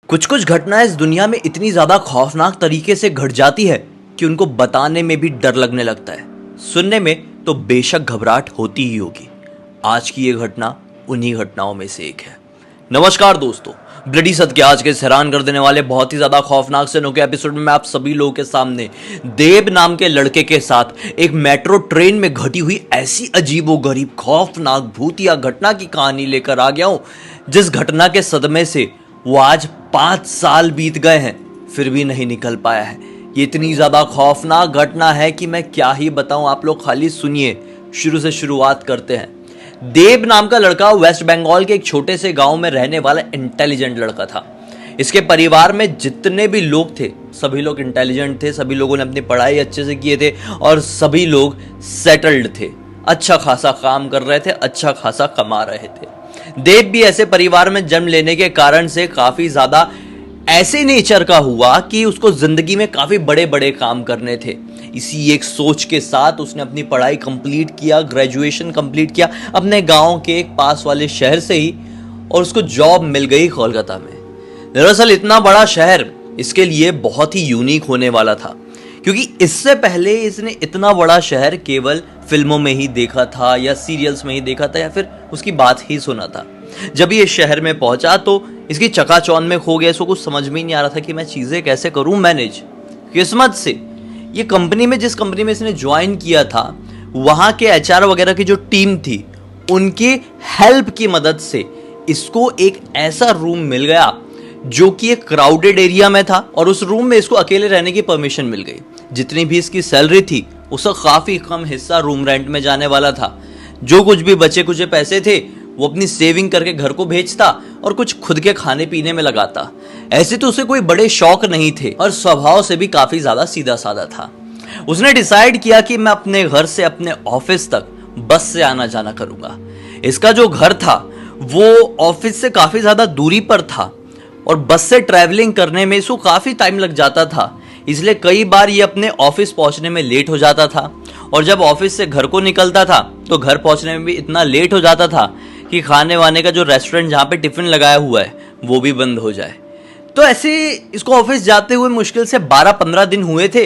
कुछ कुछ घटनाएं इस दुनिया में इतनी ज्यादा खौफनाक तरीके से घट जाती है कि उनको बताने में भी डर लगने लगता है। सुनने में तो बेशक घबराहट होती ही होगी। आज की ये घटना उन्हीं घटनाओं में से एक है। नमस्कार दोस्तों, ब्लडी सत्य आज के हैरान कर देने वाले बहुत ही ज्यादा खौफनाक से के एपिसोड में मैं आप सभी लोगों के सामने देव नाम के लड़के के साथ एक मेट्रो ट्रेन में घटी हुई ऐसी अजीबोगरीब खौफनाक भूतिया घटना की कहानी लेकर आ गया हूं, जिस घटना के सदमे से वो आज 5 साल बीत गए हैं फिर भी नहीं निकल पाया है। ये इतनी ज्यादा खौफनाक घटना है कि मैं क्या ही बताऊं, आप लोग खाली सुनिए। शुरू से शुरुआत करते हैं। देव नाम का लड़का वेस्ट बंगाल के एक छोटे से गांव में रहने वाला इंटेलिजेंट लड़का था। इसके परिवार में जितने भी लोग थे सभी लोग इंटेलिजेंट थे, सभी लोगों ने अपनी पढ़ाई अच्छे से किए थे और सभी लोग सेटल्ड थे, अच्छा खासा काम कर रहे थे, अच्छा खासा कमा रहे थे। देव भी ऐसे परिवार में जन्म लेने के कारण से काफी ज्यादा ऐसे नेचर का हुआ कि उसको जिंदगी में काफी बड़े बड़े काम करने थे। इसी एक सोच के साथ उसने अपनी पढ़ाई कंप्लीट किया, ग्रेजुएशन कंप्लीट किया अपने गांव के एक पास वाले शहर से ही, और उसको जॉब मिल गई कोलकाता में। दरअसल इतना बड़ा शहर इसके लिए बहुत ही यूनिक होने वाला था, क्योंकि इससे पहले इसने इतना बड़ा शहर केवल फिल्मों में ही देखा था या सीरियल्स में ही देखा था या फिर उसकी बात ही सुना था। जब ये शहर में पहुंचा तो इसकी चकाचौंध में खो गया। इसको कुछ समझ में ही नहीं आ रहा था कि मैं चीजें कैसे करूं मैनेज। किस्मत से ये कंपनी में, जिस कंपनी में इसने ज्वाइन किया था, वहां के एचआर वगैरह की जो टीम थी उनकी हेल्प की मदद से इसको एक ऐसा रूम मिल गया जो कि एक क्राउडेड एरिया में था, और उस रूम में इसको अकेले रहने की परमिशन मिल गई। जितनी भी इसकी सैलरी थी उसका काफी कम हिस्सा रूम रेंट में जाने वाला था। जो कुछ भी बचे कुछ पैसे थे वो अपनी सेविंग करके घर को भेजता और कुछ खुद के खाने पीने में लगाता। ऐसे तो उसे कोई बड़े शौक नहीं थे और स्वभाव से भी काफी ज्यादा सीधा साधा था। उसने डिसाइड किया कि मैं अपने घर से अपने ऑफिस तक बस से आना जाना करूंगा। इसका जो घर था वो ऑफिस से काफी ज्यादा दूरी पर था और बस से ट्रैवलिंग करने में इसको काफी टाइम लग जाता था, इसलिए कई बार ये अपने ऑफिस पहुंचने में लेट हो जाता था। और जब ऑफिस से घर को निकलता था तो घर पहुंचने में भी इतना लेट हो जाता था कि खाने वाने का जो रेस्टोरेंट जहां पे टिफिन लगाया हुआ है वो भी बंद हो जाए। तो ऐसे इसको ऑफिस जाते हुए मुश्किल से 12-15 दिन हुए थे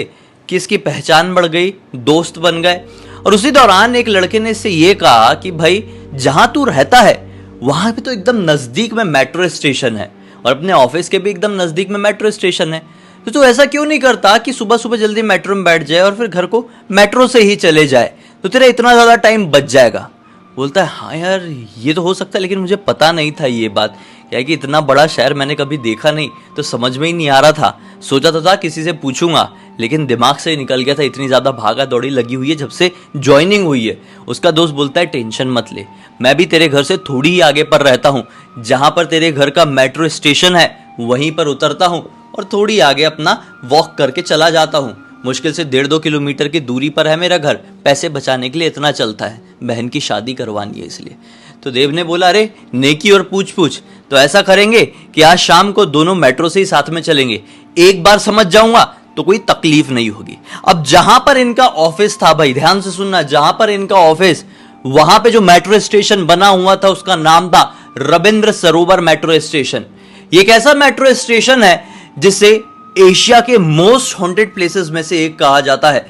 कि इसकी पहचान बढ़ गई, दोस्त बन गए। और उसी दौरान एक लड़के ने इससे ये कहा कि भाई जहां तू रहता है वहां पे तो एकदम नजदीक में मेट्रो स्टेशन है और अपने ऑफिस के भी एकदम नजदीक में मेट्रो स्टेशन है, तो तू ऐसा क्यों नहीं करता कि सुबह सुबह जल्दी मेट्रो में बैठ जाए और फिर घर को मेट्रो से ही चले जाए, तो तेरा इतना ज्यादा टाइम बच जाएगा। बोलता है हाँ यार ये तो हो सकता है, लेकिन मुझे पता नहीं था ये बात, क्या है कि इतना बड़ा शहर मैंने कभी देखा नहीं तो समझ में ही नहीं आ रहा था। सोचा तो था किसी से पूछूंगा, लेकिन दिमाग से निकल गया था, इतनी ज्यादा भागा दौड़ी लगी हुई है जब से ज्वाइनिंग हुई है। उसका दोस्त बोलता है टेंशन मत ले, मैं भी तेरे घर से थोड़ी ही आगे पर रहता हूँ, जहां पर तेरे घर का मेट्रो स्टेशन है वहीं पर उतरता हूँ और थोड़ी आगे अपना वॉक करके चला जाता हूँ। मुश्किल से 1.5-2 किलोमीटर की दूरी पर है मेरा घर, पैसे बचाने के लिए इतना चलता है, बहन की शादी करवानी है इसलिए। तो देव ने बोला अरे नेकी और पूछ पूछ, तो ऐसा करेंगे कि आज शाम को दोनों मेट्रो से ही साथ में चलेंगे, एक बार समझ जाऊंगा तो कोई तकलीफ नहीं होगी। अब जहां पर इनका ऑफिस था, भाई ध्यान से सुनना, जहां पर इनका ऑफिस, वहां पे जो मेट्रो स्टेशन बना हुआ था उसका नाम था रविंद्र सरोवर मेट्रो स्टेशन। ये एक ऐसा मेट्रो स्टेशन है जिसे एशिया के मोस्ट हॉन्टेड प्लेसेस में से एक कहा जाता है।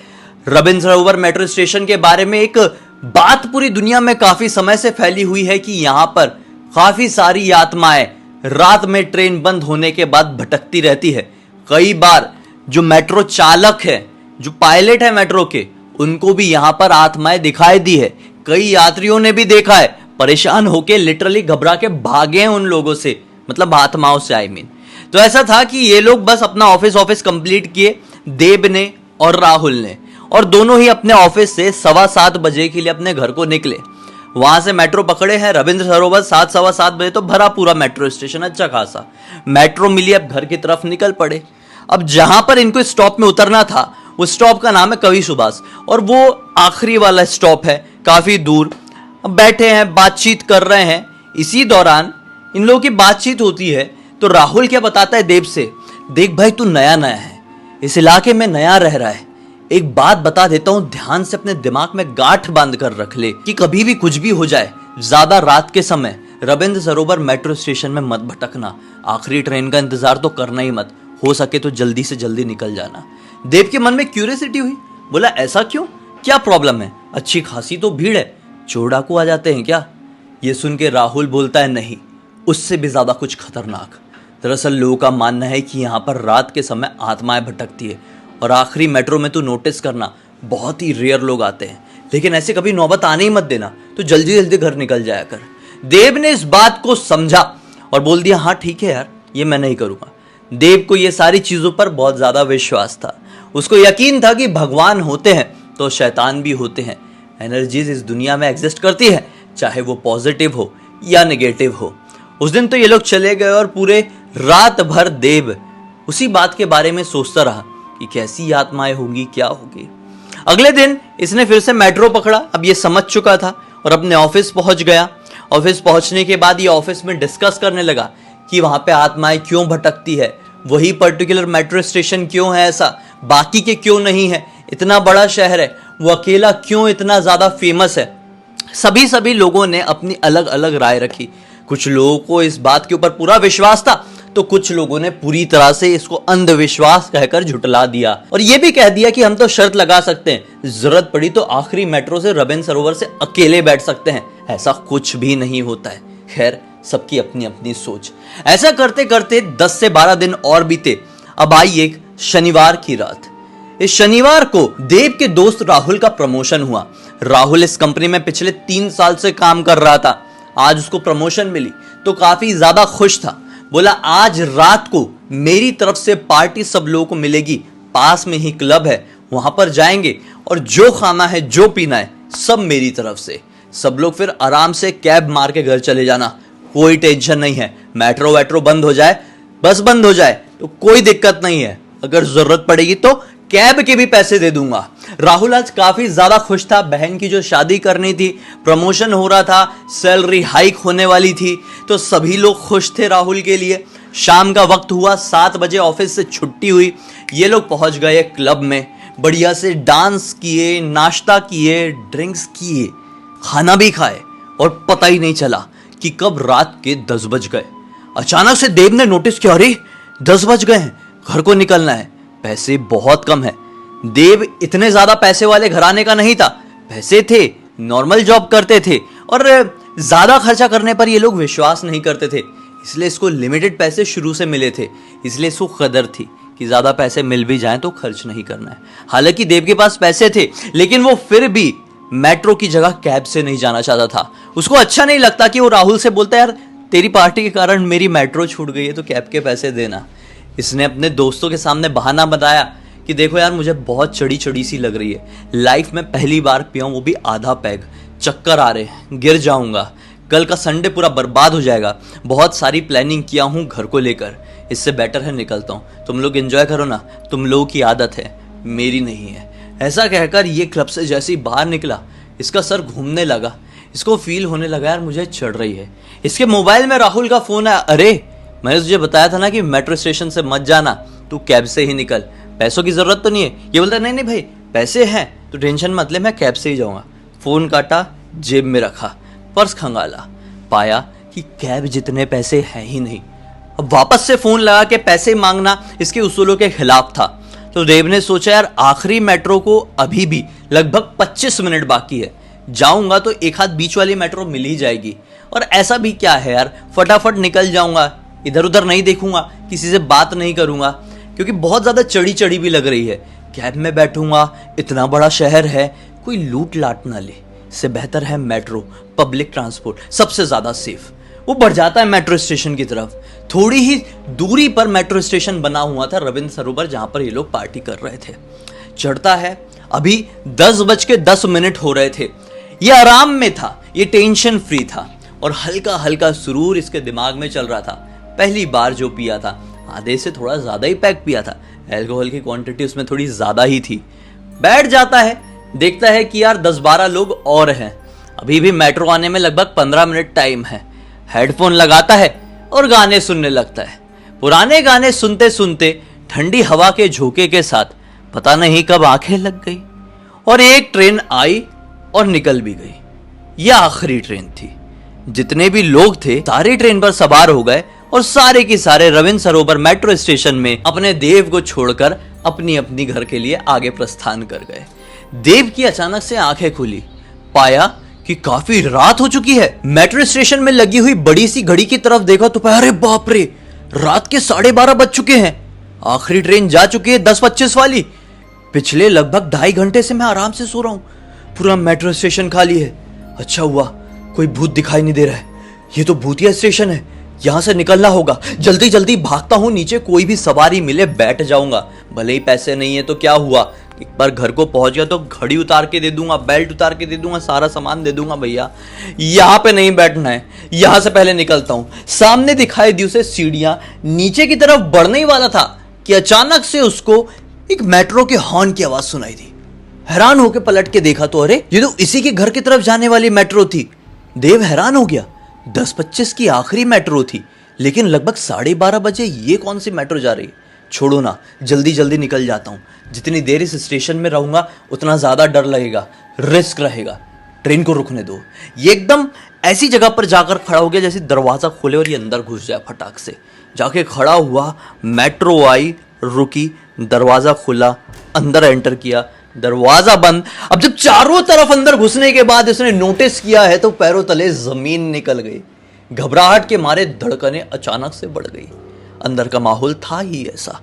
रविंद्र सरोवर मेट्रो स्टेशन के बारे में एक बात पूरी दुनिया में काफी समय से फैली हुई है कि यहां पर काफी सारी आत्माएं रात में ट्रेन बंद होने के बाद भटकती रहती है। कई बार जो मेट्रो चालक है, जो पायलट है मेट्रो के, उनको भी यहां पर आत्माएं दिखाई दी है। कई यात्रियों ने भी देखा है, परेशान होके लिटरली घबरा के भागे हैं उन लोगों से, मतलब आत्माओं से आई मीन। तो ऐसा था कि ये लोग बस अपना ऑफिस कंप्लीट किए, देव ने और राहुल ने, और दोनों ही अपने ऑफिस से 7:15 बजे के लिए अपने घर को निकले। वहां से मेट्रो पकड़े हैं रविंद्र सरोवर, 7-7:15 बजे तो भरा पूरा मेट्रो स्टेशन, अच्छा खासा मेट्रो मिली। अब घर की तरफ निकल पड़े। अब जहां पर इनको स्टॉप में उतरना था वो स्टॉप का नाम है कवि सुभाष, और वो आखिरी वाला स्टॉप है काफी दूर। अब बैठे हैं, बातचीत कर रहे हैं। इसी दौरान इन लोगों की बातचीत होती है तो राहुल क्या बताता है देव से, देख भाई तू नया नया है, इस इलाके में नया रह रहा है, एक बात बता देता हूं, ध्यान से अपने दिमाग में गांठ बांध कर रख ले कि कभी भी कुछ भी हो जाए, ज्यादा रात के समय रविंद्र सरोवर मेट्रो स्टेशन में मत भटकना, आखिरी ट्रेन का इंतजार तो करना ही मत, हो सके तो जल्दी से जल्दी निकल जाना। देव के मन में क्यूरियोसिटी हुई, बोला ऐसा क्यों, क्या प्रॉब्लम है, अच्छी खासी तो भीड़ है, चोर डाकू आ जाते हैं क्या? ये सुन के राहुल बोलता है नहीं, उससे भी ज्यादा कुछ खतरनाक। दरअसल लोगों का मानना है कि यहाँ पर रात के समय आत्माएं भटकती है और आखिरी मेट्रो में तो नोटिस करना बहुत ही रेयर लोग आते हैं, लेकिन ऐसे कभी नौबत आने ही मत देना, तो जल्दी जल्दी घर निकल जाया कर। देव ने इस बात को समझा और बोल दिया हाँ ठीक है यार, ये मैं नहीं करूँगा। देव को ये सारी चीज़ों पर बहुत ज़्यादा विश्वास था। उसको यकीन था कि भगवान होते हैं तो शैतान भी होते हैं। एनर्जीज इस दुनिया में एग्जिस्ट करती है, चाहे वो पॉजिटिव हो या नेगेटिव हो। उस दिन तो ये लोग चले गए और पूरे रात भर देव उसी बात के बारे में सोचता रहा कि कैसी आत्माएं होंगी, क्या होगी। अगले दिन इसने फिर से मेट्रो पकड़ा। अब ये समझ चुका था और अपने ऑफिस पहुंच गया। ऑफिस पहुंचने के बाद ये ऑफिस में डिस्कस करने लगा कि वहां पे आत्माएं क्यों भटकती है, वही पर्टिकुलर मेट्रो स्टेशन क्यों है ऐसा, बाकी के क्यों नहीं है, इतना बड़ा शहर है, वो अकेला क्यों इतना ज्यादा फेमस है। सभी लोगों ने अपनी अलग अलग राय रखी। कुछ लोगों को इस बात के ऊपर पूरा विश्वास था, तो कुछ लोगों ने पूरी तरह से इसको अंधविश्वास कहकर झुटला दिया और यह भी कह दिया कि हम तो शर्त लगा सकते हैं, जरूरत पड़ी तो आखिरी मेट्रो से रविंद्र सरोवर से अकेले बैठ सकते हैं। ऐसा कुछ भी नहीं होता है। खैर, सबकी अपनी अपनी सोच। ऐसा करते करते 10 से 12 दिन और बीते। अब आई एक शनिवार की रात। इस शनिवार को देव के दोस्त राहुल का प्रमोशन हुआ। राहुल इस कंपनी में पिछले 3 साल से काम कर रहा था। आज उसको प्रमोशन मिली तो काफी ज्यादा खुश था। बोला आज रात को मेरी तरफ से पार्टी सब लोगों को मिलेगी, पास में ही क्लब है, वहां पर जाएंगे और जो खाना है जो पीना है सब मेरी तरफ से। सब लोग फिर आराम से कैब मार के घर चले जाना, कोई टेंशन नहीं है। मेट्रो वेट्रो बंद हो जाए, बस बंद हो जाए तो कोई दिक्कत नहीं है, अगर जरूरत पड़ेगी तो कैब के भी पैसे दे दूंगा। राहुल आज काफी ज्यादा खुश था। बहन की जो शादी करनी थी, प्रमोशन हो रहा था, सैलरी हाइक होने वाली थी, तो सभी लोग खुश थे राहुल के लिए। शाम का वक्त हुआ, 7 बजे ऑफिस से छुट्टी हुई। ये लोग पहुंच गए क्लब में, बढ़िया से डांस किए, नाश्ता किए, ड्रिंक्स किए, खाना भी खाए और पता ही नहीं चला कि कब रात के 10 बज गए। अचानक से देव ने नोटिस किया, अरे 10 बज गए हैं, घर को निकलना है, पैसे बहुत कम है। देव इतने ज्यादा पैसे वाले घराने का नहीं था, पैसे थे, नॉर्मल जॉब करते थे और ज्यादा खर्चा करने पर ये लोग विश्वास नहीं करते थे, इसलिए इसको लिमिटेड पैसे शुरू से मिले थे, इसलिए इसको कदर थी कि ज्यादा पैसे मिल भी जाएं तो खर्च नहीं करना है। हालांकि देव के पास पैसे थे, लेकिन वो फिर भी मेट्रो की जगह कैब से नहीं जाना चाहता था। उसको अच्छा नहीं लगता कि वो राहुल से बोलता यार तेरी पार्टी के कारण मेरी मेट्रो छूट गई है तो कैब के पैसे देना। इसने अपने दोस्तों के सामने बहाना बताया कि देखो यार मुझे बहुत चढ़ी चढ़ी सी लग रही है, लाइफ में पहली बार पिया हूं, वो भी आधा पैग, चक्कर आ रहे हैं, गिर जाऊंगा, कल का संडे पूरा बर्बाद हो जाएगा, बहुत सारी प्लानिंग किया हूं घर को लेकर, इससे बेटर है निकलता हूं, तुम लोग एंजॉय करो ना, तुम लोगों की आदत है, मेरी नहीं है। ऐसा कहकर ये क्लब से जैसे ही बाहर निकला, इसका सर घूमने लगा, इसको फील होने लगा यार मुझे चढ़ रही है। इसके मोबाइल में राहुल का फोन आया, अरे मैंने तुझे बताया था ना कि मेट्रो स्टेशन से मत जाना, तू कैब से ही निकल, पैसों की जरूरत तो नहीं है। ये बोलता नहीं नहीं भाई पैसे हैं तो टेंशन मत ले, मैं कैब से ही जाऊंगा। फोन काटा, जेब में रखा, पर्स खंगाला, पाया कि कैब जितने पैसे हैं ही नहीं। अब वापस से फोन लगा के पैसे मांगना इसके उसूलों के खिलाफ था। तो देव ने सोचा यार आखिरी मेट्रो को अभी भी लगभग 25 मिनट बाकी है, जाऊंगा तो एक हाथ बीच वाली मेट्रो मिल ही जाएगी, और ऐसा भी क्या है यार, फटाफट निकल जाऊंगा, इधर उधर नहीं देखूंगा, किसी से बात नहीं करूंगा, क्योंकि बहुत ज्यादा चढ़ी चढ़ी भी लग रही है। कैब में बैठूंगा, इतना बड़ा शहर है, कोई लूट लाट ना ले, इससे बेहतर है मेट्रो, पब्लिक ट्रांसपोर्ट सबसे ज्यादा सेफ। वो बढ़ जाता है मेट्रो स्टेशन की तरफ। थोड़ी ही दूरी पर मेट्रो स्टेशन बना हुआ था रविंद्र सरोवर, जहां पर ये लोग पार्टी कर रहे थे। चढ़ता है, अभी 10:10 हो रहे थे। ये आराम में था, ये टेंशन फ्री था और हल्का हल्का सुरूर इसके दिमाग में चल रहा था। पहली बार जो पिया था, आधे से थोड़ा ज्यादा ही पैक पिया था, अल्कोहल की क्वांटिटी उसमें थोड़ी ज्यादा ही थी। बैठ जाता है, देखता है कि यार 10-12 लोग और हैं, अभी भी मेट्रो आने में लगभग 15 मिनट टाइम है। हेडफोन लगाता है और गाने सुनने लगता है। पुराने गाने सुनते सुनते ठंडी हवा के झोंके के साथ पता नहीं कब आंखें लग गई और एक ट्रेन आई और निकल भी गई। यह आखिरी ट्रेन थी। जितने भी लोग थे सारे ट्रेन पर सवार हो गए और सारे के सारे रविंद्र सरोवर मेट्रो स्टेशन में अपने देव को छोड़कर अपनी अपनी घर के लिए आगे प्रस्थान कर गए। देव की अचानक से आंखें खुली, पाया कि काफी रात हो चुकी है। मेट्रो स्टेशन में लगी हुई बड़ी सी घड़ी की तरफ देखा तो पाया, अरे बाप रे, रात के 12:30 बज चुके हैं। आखिरी ट्रेन जा चुकी है 10:25 वाली। पिछले लगभग 2.5 घंटे से मैं आराम से सो रहा हूं, पूरा मेट्रो स्टेशन खाली है। अच्छा हुआ कोई भूत दिखाई नहीं दे रहा है, ये तो भूतिया स्टेशन है, यहां से निकलना होगा। जल्दी जल्दी भागता हूं नीचे, कोई भी सवारी मिले बैठ जाऊंगा, भले ही पैसे नहीं है तो क्या हुआ, एक बार घर को पहुंच गया तो घड़ी उतार के दे दूंगा, बेल्ट उतार के दे दूंगा, सारा सामान दे दूंगा। भैया यहां पे नहीं बैठना है, यहां से पहले निकलता हूं। सामने दिखाई दी उसे सीढ़ियां, नीचे की तरफ बढ़ने ही वाला था कि अचानक से उसको एक मेट्रो के हॉर्न की आवाज सुनाई दी। हैरान होकर पलट के देखा तो अरे ये तो इसी के घर की तरफ जाने वाली मेट्रो थी। देव हैरान हो गया, 10:25 की आखिरी मेट्रो थी, लेकिन लगभग 12:30 बजे ये कौन सी मेट्रो जा रही है। छोड़ो ना, जल्दी जल्दी निकल जाता हूं। जितनी देर इस स्टेशन में रहूंगा उतना ज्यादा डर लगेगा, रिस्क रहेगा, ट्रेन को रुकने दो। ये एकदम ऐसी जगह पर जाकर खड़ा हो गया जैसे दरवाजा खोले और ये अंदर घुस जाए। फटाक से जाके खड़ा हुआ, मेट्रो आई, रुकी, दरवाजा खुला, अंदर एंटर किया, दरवाजा बंद। अब जब चारों तरफ अंदर घुसने के बाद इसने नोटिस किया है तो पैरों तले जमीन निकल गई। घबराहट के मारे धड़कनें अचानक से बढ़ गई। अंदर का माहौल था ही ऐसा।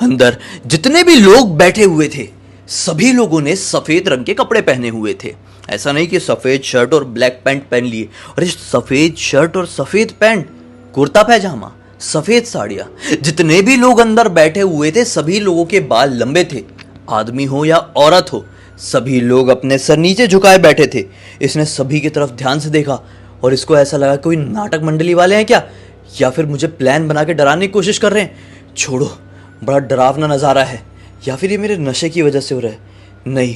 अंदर जितने भी लोग बैठे हुए थे सभी लोगों ने सफेद रंग के कपड़े पहने हुए थे। ऐसा नहीं कि सफेद शर्ट और ब्लैक पैंट पहन लिए, और सफेद शर्ट और सफेद पैंट, कुर्ता पैजामा, सफेद साड़ियां। जितने भी लोग अंदर बैठे हुए थे सभी लोगों के बाल लंबे थे, आदमी हो या औरत हो, सभी लोग अपने सर नीचे झुकाए बैठे थे। इसने सभी की तरफ ध्यान से देखा और इसको ऐसा लगा कोई नाटक मंडली वाले हैं क्या, या फिर मुझे प्लान बना के डराने की कोशिश कर रहे हैं। छोड़ो, बड़ा डरावना नज़ारा है, या फिर ये मेरे नशे की वजह से हो रहा है। नहीं,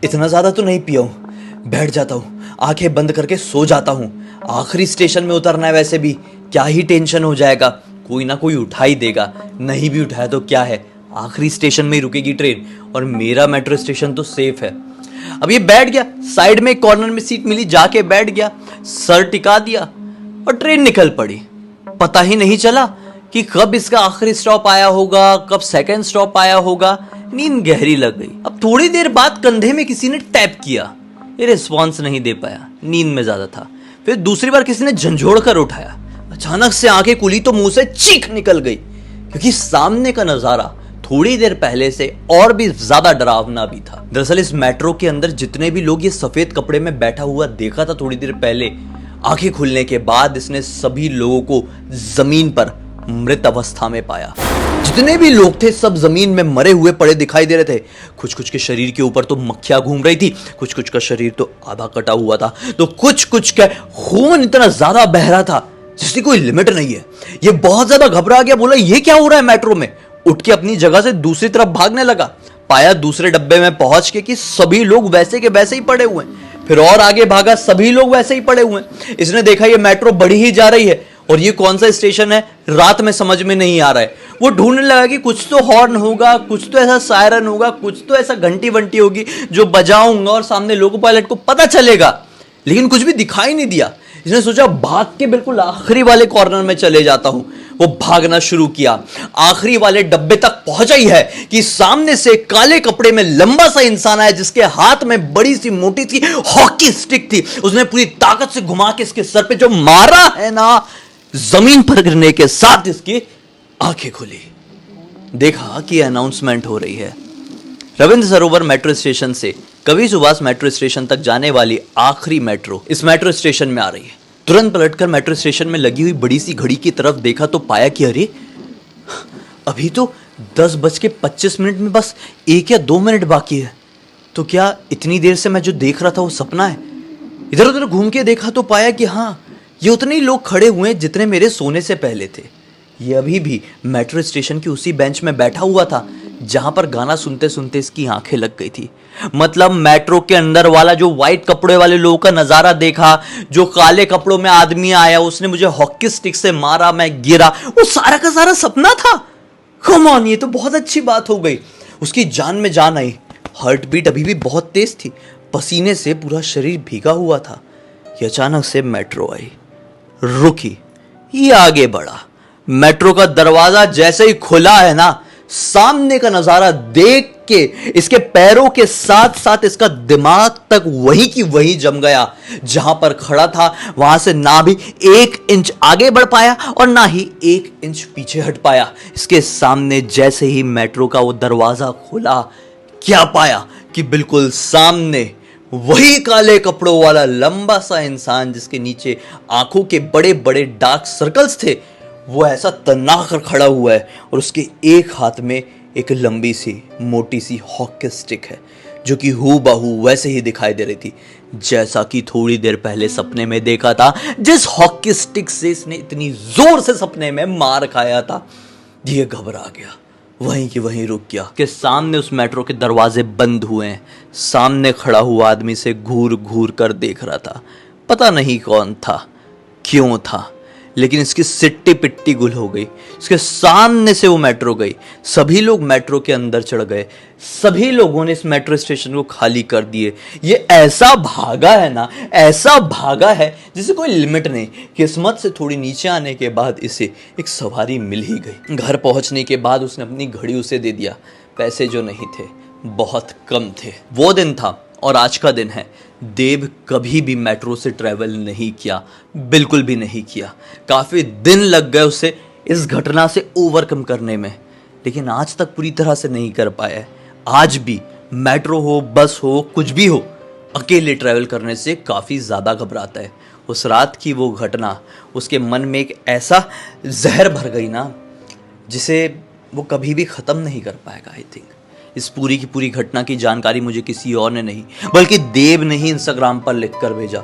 इतना ज़्यादा तो नहीं पिया हूँ। बैठ जाता हूँ, आंखें बंद करके सो जाता हूँ। आखिरी स्टेशन में उतरना है, वैसे भी क्या ही टेंशन हो जाएगा, कोई ना कोई उठा ही देगा। नहीं भी उठाया तो क्या है, आखिरी स्टेशन में ही रुकेगी ट्रेन और मेरा मेट्रो स्टेशन तो सेफ है। अब ये बैठ गया, साइड में एक कॉर्नर में सीट मिली, जाके बैठ गया, सर टिका दिया और ट्रेन निकल पड़ी। पता ही नहीं चला कि कब इसका आखिरी स्टॉप आया होगा, कब सेकंड स्टॉप आया होगा। नींद गहरी लग गई। अब थोड़ी देर बाद कंधे में किसी ने टैप किया, ये रिस्पॉन्स नहीं दे पाया, नींद में ज्यादा था। फिर दूसरी बार किसी ने झंझोड़ कर उठाया। अचानक से आंखें खुली तो मुंह से चीख निकल गई, क्योंकि सामने का नजारा थोड़ी देर पहले से और भी ज्यादा डरावना भी था। दरअसल इस मेट्रो के अंदर जितने भी लोग ये सफेद कपड़े में बैठा हुआ देखा था थोड़ी देर पहले, आंखें खुलने के बाद इसने सभी लोगों को जमीन पर मृत अवस्था में पाया। जितने भी लोग थे सब जमीन में मरे हुए पड़े दिखाई दे रहे थे। कुछ कुछ के शरीर के ऊपर तो मक्खियां घूम रही थी, कुछ कुछ का शरीर तो आधा कटा हुआ था, तो कुछ कुछ का खून इतना ज्यादा बह रहा था जिसकी कोई लिमिट नहीं है। ये बहुत ज्यादा घबरा गया, बोला ये क्या हो रहा है मेट्रो में। उठ के अपनी जगह से दूसरी तरफ भागने लगा। पाया दूसरे डब्बे में पहुंच के कि सभी लोग वैसे के वैसे ही पड़े हुए हैं। फिर और आगे भागा, सभी लोग वैसे ही पड़े हुए हैं। इसने देखा ये मेट्रो बढ़ी ही जा रही है और ये कौन सा स्टेशन है रात में समझ में नहीं आ रहा है। वो ढूंढने लगा कि कुछ तो हॉर्न होगा, कुछ तो ऐसा सायरन होगा, कुछ तो ऐसा घंटी वंटी होगी जो बजाऊंगा और सामने लोको पायलट को पता चलेगा, लेकिन कुछ भी दिखाई नहीं दिया। इसने सोचा भाग के बिल्कुल आखिरी वाले कॉर्नर में चले जाता हूं। वो भागना शुरू किया, आखिरी वाले डब्बे तक पहुंचा ही है कि सामने से काले कपड़े में लंबा सा इंसान आया जिसके हाथ में बड़ी सी मोटी सी हॉकी स्टिक थी। उसने पूरी ताकत से घुमा के इसके सर पे जो मारा है ना, जमीन पर गिरने के साथ इसकी आंखें खुली। देखा कि अनाउंसमेंट हो रही है, रविंद्र सरोवर मेट्रो स्टेशन से कवि सुभाष मेट्रो स्टेशन तक जाने वाली आखिरी मेट्रो इस मेट्रो स्टेशन में आ रही है। तुरंत पलटकर मेट्रो स्टेशन में लगी हुई बड़ी सी घड़ी की तरफ देखा तो पाया कि अरे अभी तो 10:25 में बस 1 या 2 मिनट बाकी है। तो क्या इतनी देर से मैं जो देख रहा था वो सपना है? इधर उधर घूम के देखा तो पाया कि हाँ, ये उतने ही लोग खड़े हुए हैं जितने मेरे सोने से पहले थे। ये अभी भी मेट्रो स्टेशन की उसी बेंच में बैठा हुआ था जहां पर गाना सुनते सुनते इसकी आंखें लग गई थी। मतलब मेट्रो के अंदर वाला जो व्हाइट कपड़े वाले लोगों का नजारा देखा, जो काले कपड़ों में आदमी आया, उसने मुझे हॉकी स्टिक से मारा, मैं गिरा, वो सारा का सारा सपना था। कम ऑन, ये तो बहुत अच्छी बात हो गई। उसकी जान में जान आई। हार्ट बीट अभी भी बहुत तेज थी, पसीने से पूरा शरीर भीगा हुआ था। ये अचानक से मेट्रो आई। रुकी, ये आगे बढ़ा। मेट्रो का दरवाजा जैसे ही खुला है ना, सामने का नजारा देख के इसके पैरों के साथ साथ इसका दिमाग तक वहीं की वहीं जम गया। जहां पर खड़ा था वहां से ना भी 1 इंच आगे बढ़ पाया और ना ही 1 इंच पीछे हट पाया। इसके सामने जैसे ही मेट्रो का वो दरवाजा खुला, क्या पाया कि बिल्कुल सामने वही काले कपड़ों वाला लंबा सा इंसान, जिसके नीचे आंखों के बड़े बड़े डार्क सर्कल्स थे, वो ऐसा तना कर खड़ा हुआ है और उसके एक हाथ में एक लंबी सी मोटी सी हॉकी स्टिक है, जो कि हूबहू वैसे ही दिखाई दे रही थी जैसा कि थोड़ी देर पहले सपने में देखा था, जिस हॉकी स्टिक से इसने इतनी जोर से सपने में मार खाया था। ये घबरा गया, वहीं की वहीं रुक गया कि सामने उस मेट्रो के दरवाजे बंद हुए हैं। सामने खड़ा हुआ आदमी से घूर घूर कर देख रहा था। पता नहीं कौन था, क्यों था, लेकिन इसकी सिट्टी पिट्टी गुल हो गई। इसके सामने से वो मेट्रो गई, सभी लोग मेट्रो के अंदर चढ़ गए, सभी लोगों ने इस मेट्रो स्टेशन को खाली कर दिए। ये ऐसा भागा है ना, ऐसा भागा है जिसे कोई लिमिट नहीं। किस्मत से थोड़ी नीचे आने के बाद इसे एक सवारी मिल ही गई। घर पहुंचने के बाद उसने अपनी घड़ी उसे दे दिया। पैसे जो नहीं थे, बहुत कम थे। वो दिन था और आज का दिन है। देव कभी भी मेट्रो से ट्रैवल नहीं किया, बिल्कुल भी नहीं किया। काफ़ी दिन लग गए उसे इस घटना से ओवरकम करने में, लेकिन आज तक पूरी तरह से नहीं कर पाया है। आज भी मेट्रो हो, बस हो, कुछ भी हो, अकेले ट्रैवल करने से काफ़ी ज़्यादा घबराता है। उस रात की वो घटना उसके मन में एक ऐसा जहर भर गई ना, जिसे वो कभी भी ख़त्म नहीं कर पाएगा। आई थिंक इस पूरी की पूरी घटना की जानकारी मुझे किसी और ने नहीं, बल्कि देव ने ही इंस्टाग्राम पर लिख कर भेजा।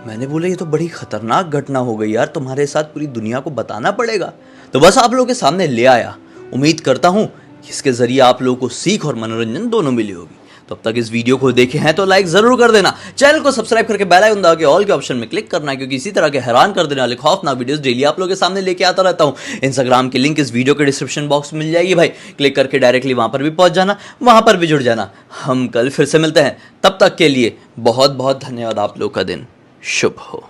मैंने बोला ये तो बड़ी खतरनाक घटना हो गई यार, तुम्हारे साथ पूरी दुनिया को बताना पड़ेगा। तो बस आप लोगों के सामने ले आया। उम्मीद करता हूँ कि इसके जरिए आप लोगों को सीख और मनोरंजन दोनों मिली होगी। तो अब तक इस वीडियो को देखे हैं तो लाइक जरूर कर देना, चैनल को सब्सक्राइब करके बेल आइकन दबा के ऑल के ऑप्शन में क्लिक करना, क्योंकि इसी तरह के हैरान कर देने वाले खौफनाक वीडियोस डेली आप लोगों के सामने लेके आता रहता हूं। इंस्टाग्राम की लिंक इस वीडियो के डिस्क्रिप्शन बॉक्स में मिल जाएगी भाई, क्लिक करके डायरेक्टली वहां पर भी पहुंच जाना, वहां पर भी जुड़ जाना। हम कल फिर से मिलते हैं, तब तक के लिए बहुत बहुत धन्यवाद। आप लोग का दिन शुभ हो।